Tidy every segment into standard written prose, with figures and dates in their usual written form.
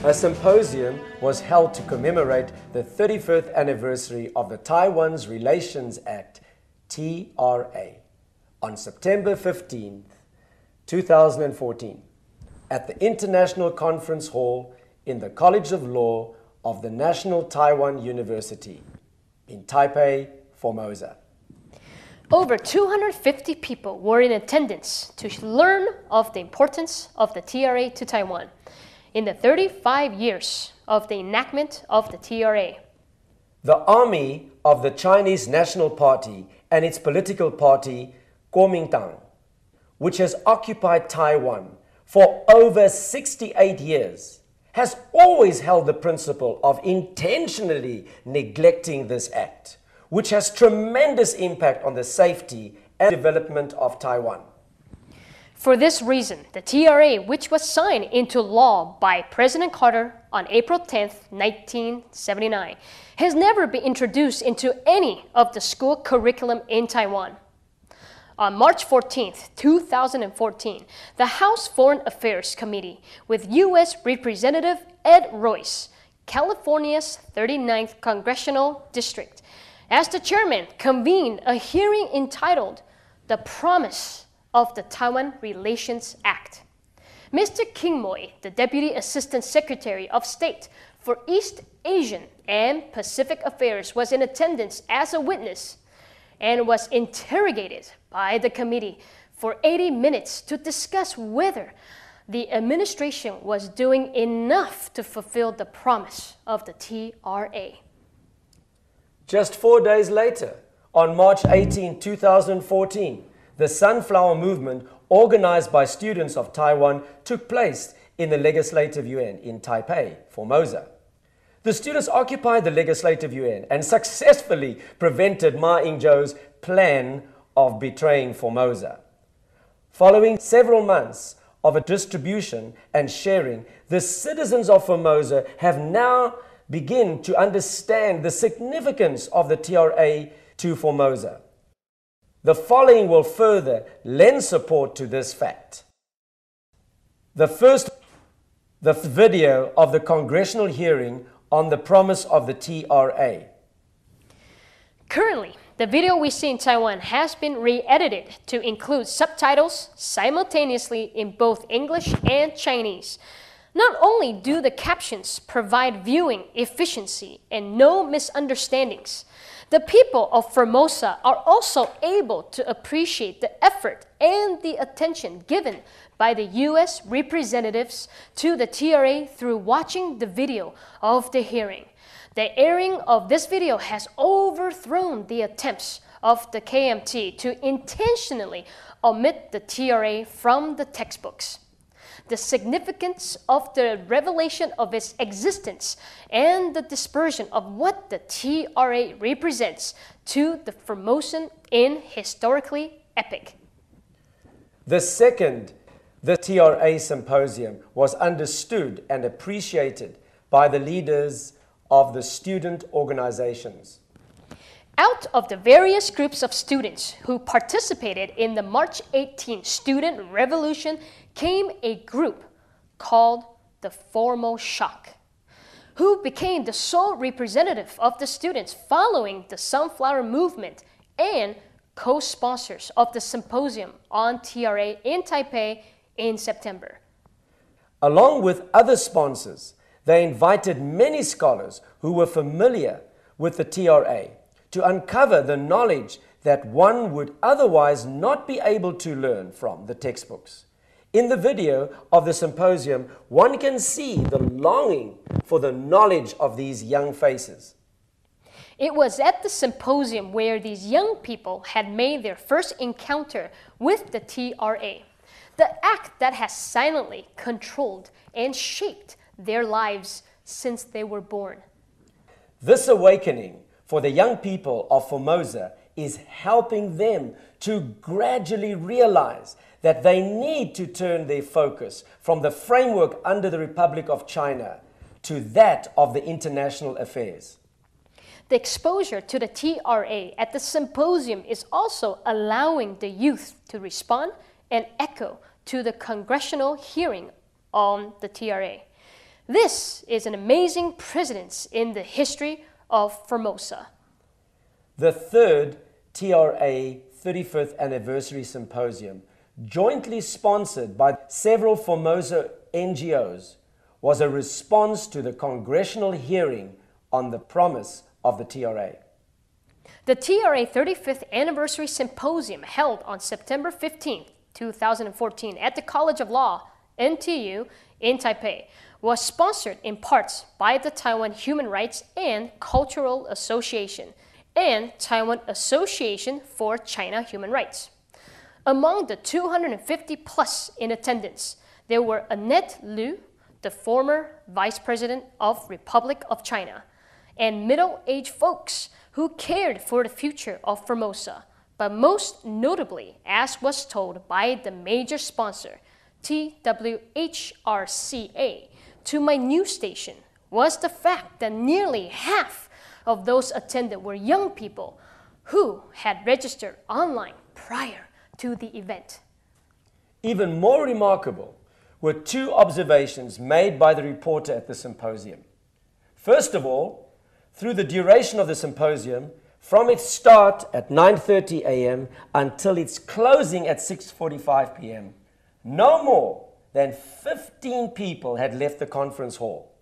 A symposium was held to commemorate the 35th anniversary of the Taiwan's Relations Act, TRA, on September 15, 2014, at the International Conference Hall in the College of Law of the National Taiwan University in Taipei, Formosa. Over 250 people were in attendance to learn of the importance of the TRA to Taiwan in the 35 years of the enactment of the TRA. The army of the Chinese National Party and its political party, Kuomintang, which has occupied Taiwan for over 68 years, has always held the principle of intentionally neglecting this act, which has tremendous impact on the safety and development of Taiwan. For this reason, the TRA, which was signed into law by President Carter on April 10, 1979, has never been introduced into any of the school curriculum in Taiwan. On March 14, 2014, the House Foreign Affairs Committee, with U.S. Representative Ed Royce, California's 39th Congressional District, as the chairman, convened a hearing entitled The Promise of the Taiwan Relations Act. Mr. King Moy, the Deputy Assistant Secretary of State for East Asian and Pacific Affairs, was in attendance as a witness and was interrogated by the committee for 80 minutes to discuss whether the administration was doing enough to fulfill the promise of the TRA. Just 4 days later, on March 18, 2014, the Sunflower Movement, organized by students of Taiwan, took place in the Legislative Yuan in Taipei, Formosa. The students occupied the Legislative Yuan and successfully prevented Ma Ying-jeou's plan of betraying Formosa. Following several months of a distribution and sharing, the citizens of Formosa have now begun to understand the significance of the TRA to Formosa. The following will further lend support to this fact. The first video of the congressional hearing on the promise of the TRA. Currently, the video we see in Taiwan has been re-edited to include subtitles simultaneously in both English and Chinese. Not only do the captions provide viewing efficiency and no misunderstandings, the people of Formosa are also able to appreciate the effort and the attention given by the U.S. representatives to the TRA through watching the video of the hearing. The airing of this video has overthrown the attempts of the KMT to intentionally omit the TRA from the textbooks. The significance of the revelation of its existence and the dispersion of what the TRA represents to the Formosan is historically epic. The TRA Symposium was understood and appreciated by the leaders of the student organizations. Out of the various groups of students who participated in the March 18 Student Revolution came a group called the Formal Shock, who became the sole representative of the students following the Sunflower Movement and co-sponsors of the symposium on TRA in Taipei in September. Along with other sponsors, they invited many scholars who were familiar with the TRA to uncover the knowledge that one would otherwise not be able to learn from the textbooks. In the video of the symposium, one can see the longing for the knowledge of these young faces. It was at the symposium where these young people had made their first encounter with the TRA, the act that has silently controlled and shaped their lives since they were born. This awakening for the young people of Formosa is helping them to gradually realize that they need to turn their focus from the framework under the Republic of China to that of the international affairs. The exposure to the TRA at the symposium is also allowing the youth to respond and echo to the congressional hearing on the TRA. This is an amazing precedence in the history of Formosa. The third TRA 35th Anniversary Symposium, jointly sponsored by several Formosa NGOs, was a response to the congressional hearing on the promise of the TRA. The TRA 35th Anniversary Symposium, held on September 15, 2014 at the College of Law, NTU, in Taipei, was sponsored in parts by the Taiwan Human Rights and Cultural Association and Taiwan Association for China Human Rights. Among the 250 plus in attendance, there were Annette Lu, the former Vice President of Republic of China, and middle-aged folks who cared for the future of Formosa, but most notably, as was told by the major sponsor, TWHRCA, to my news station, was the fact that nearly half of those attended were young people who had registered online prior to the event. Even more remarkable were two observations made by the reporter at the symposium. First of all, through the duration of the symposium, from its start at 9:30 a.m. until its closing at 6:45 p.m., no more than 15 people had left the conference hall.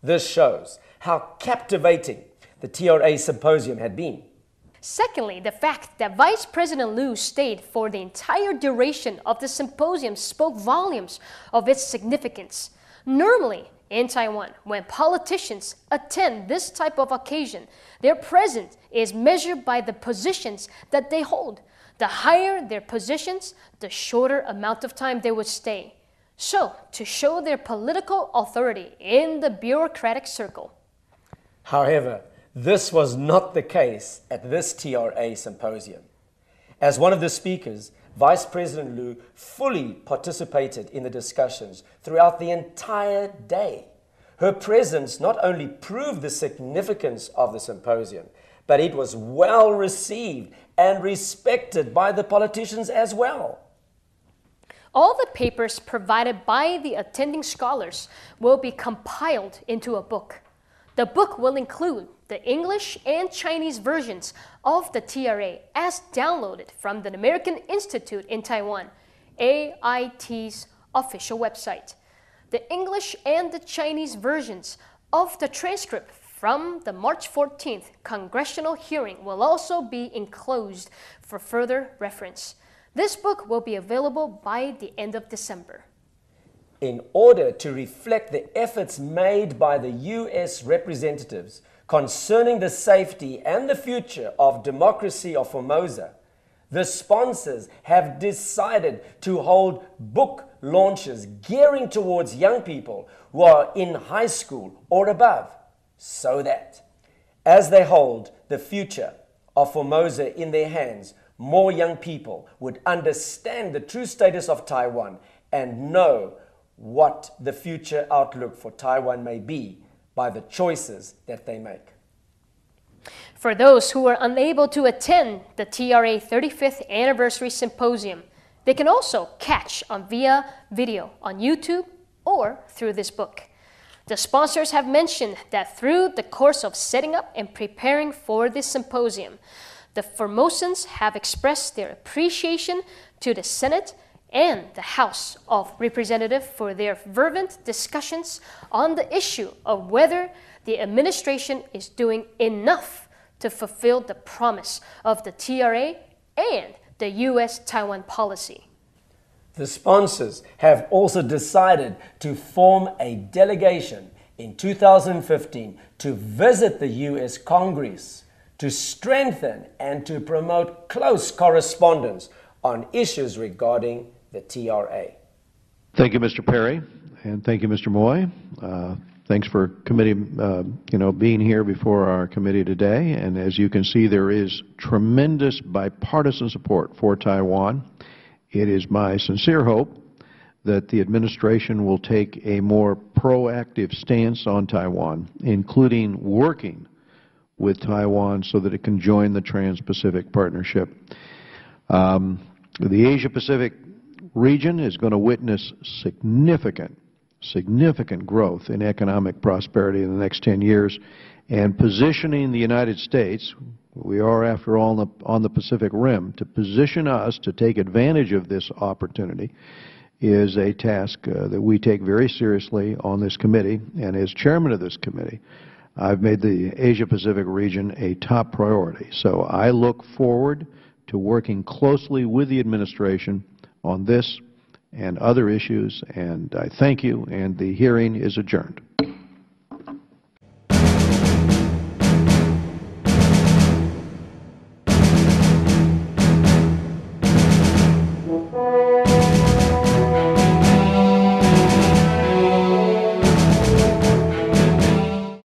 This shows how captivating the TRA Symposium had been. Secondly, the fact that Vice President Liu stayed for the entire duration of the symposium spoke volumes of its significance. Normally, in Taiwan, when politicians attend this type of occasion, their presence is measured by the positions that they hold. The higher their positions, the shorter amount of time they would stay. So, to show their political authority in the bureaucratic circle. However, this was not the case at this TRA symposium. As one of the speakers, Vice President Liu fully participated in the discussions throughout the entire day. Her presence not only proved the significance of the symposium, but it was well received and respected by the politicians as well. All the papers provided by the attending scholars will be compiled into a book. The book will include the English and Chinese versions of the TRA as downloaded from the American Institute in Taiwan, AIT's official website. The English and the Chinese versions of the transcript from the March 14th congressional hearing will also be enclosed for further reference. This book will be available by the end of December. In order to reflect the efforts made by the U.S. representatives concerning the safety and the future of democracy of Formosa, the sponsors have decided to hold book launches gearing towards young people who are in high school or above, so that as they hold the future of Formosa in their hands, more young people would understand the true status of Taiwan and know what the future outlook for Taiwan may be by the choices that they make. For those who were unable to attend the TRA 35th Anniversary Symposium, they can also catch on via video on YouTube or through this book. The sponsors have mentioned that through the course of setting up and preparing for this symposium, the Formosans have expressed their appreciation to the Senate and the House of Representatives for their fervent discussions on the issue of whether the administration is doing enough to fulfill the promise of the TRA and the U.S.-Taiwan policy. The sponsors have also decided to form a delegation in 2015 to visit the U.S. Congress to strengthen and to promote close correspondence on issues regarding the TRA. Thank you, Mr. Perry, and thank you, Mr. Moy. Thanks for committee, being here before our committee today. And as you can see, there is tremendous bipartisan support for Taiwan. It is my sincere hope that the administration will take a more proactive stance on Taiwan, including working with Taiwan so that it can join the Trans-Pacific Partnership. The Asia-Pacific region is going to witness significant significant growth in economic prosperity in the next 10 years, and positioning the United States, we are after all on the Pacific Rim, to position us to take advantage of this opportunity is a task that we take very seriously on this committee. And as chairman of this committee, I've made the Asia-Pacific region a top priority. So I look forward to working closely with the administration on this and other issues, and I thank you, and the hearing is adjourned.